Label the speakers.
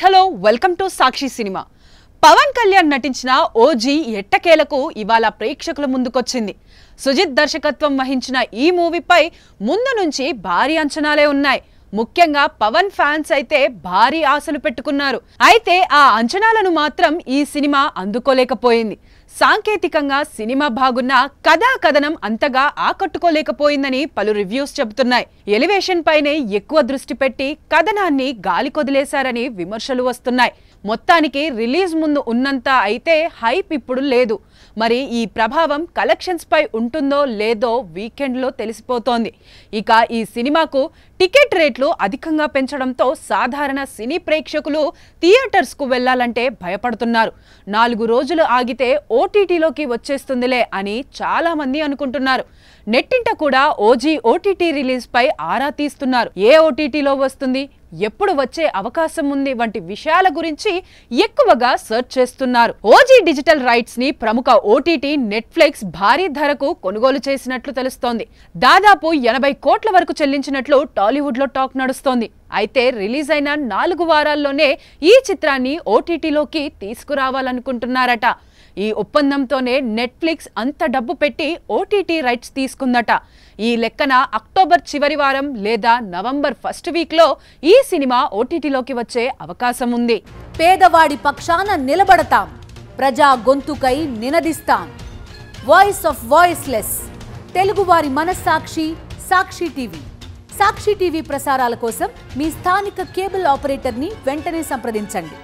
Speaker 1: Hello welcome to Sakshi cinema. Pawan Kalyan నటించిన OG ఎట్టకేలకు ఇవాళ ప్రేక్షకుల ముందుకొచ్చింది. సుజిత్ దర్శకత్వం వహించిన ఈ మూవీపై ముందు నుంచి భారీ అంచనాలే ఉన్నాయి. ముఖ్యంగా పవన్ ఫ్యాన్స్ అయితే భారీ ఆశలు పెట్టుకున్నారు. అయితే ఆ అంచనాలను మాత్రం ఈ సినిమా అందుకోలేకపోయింది. సాంకేతికంగా సినిమా బాగున్నా కథనం అంతగా ఆకట్టుకోలేకపోయిందని పలు రివ్యూస్ చెబుతున్నాయి. ఎలివేషన్ పైనే ఎక్కువ దృష్టి పెట్టి కథనాన్ని గాలికొదిలేశారని విమర్శలు వస్తున్నాయి. మొత్తానికి రిలీజ్ ముందు ఉన్నంత అయితే హైప్ ఇప్పుడు లేదు. మరి ఈ ప్రభావం కలెక్షన్స్ పై ఉంటుందో లేదో వీకెండ్లో తెలిసిపోతోంది. ఇక ఈ సినిమాకు టికెట్ రేట్లు అధికంగా పెంచడంతో సాధారణ సినీ ప్రేక్షకులు థియేటర్స్కు వెళ్లాలంటే భయపడుతున్నారు. 4 రోజులు ఆగితే ఓటీటీలోకి వచ్చేస్తుందిలే అని చాలా మంది అనుకుంటున్నారు. నెట్టింట కూడా ఓజీ ఓటీటీ రిలీజ్ పై ఆరా తీస్తున్నారు. ఏ ఓటీటీలో వస్తుంది, ఎప్పుడు వచ్చే అవకాశం ఉంది వంటి విషయాల గురించి ఎక్కువగా సెర్చ్ చేస్తున్నారు. ఓజీ డిజిటల్ రైట్స్ ని ప్రముఖ ఓటీటీ నెట్ఫ్లిక్స్ భారీ ధరకు కొనుగోలు చేసినట్లు తెలుస్తోంది. దాదాపు 80 కోట్ల వరకు చెల్లించినట్లు టాలీవుడ్ లో టాక్ నడుస్తోంది. అయితే రిలీజ్ అయిన 4 వారాల్లోనే ఈ చిత్రాన్ని ఓటీటీలోకి తీసుకురావాలనుకుంటున్నారట. ఈ ఒప్పందంతోనే నెట్ఫ్లిక్స్ అంత డబ్బు పెట్టి ఓటీటీ రైట్స్ తీసుకుందట. ఈ లెక్కన అక్టోబర్ చివరి వారం లేదా నవంబర్ ఫస్ట్ వీక్లో ఈ సినిమా ఓటీటీలోకి వచ్చే అవకాశం ఉంది.
Speaker 2: పేదవాడి పక్షాన నిలబడతాం, ప్రజా గొంతుకై నినదిస్తాం. వాయిస్ ఆఫ్ వాయిస్లెస్, తెలుగువారి మనస్సాక్షి సాక్షి టీవీ. సాక్షి టీవీ ప్రసారాల కోసం మీ స్థానిక కేబుల్ ఆపరేటర్ని వెంటనే సంప్రదించండి.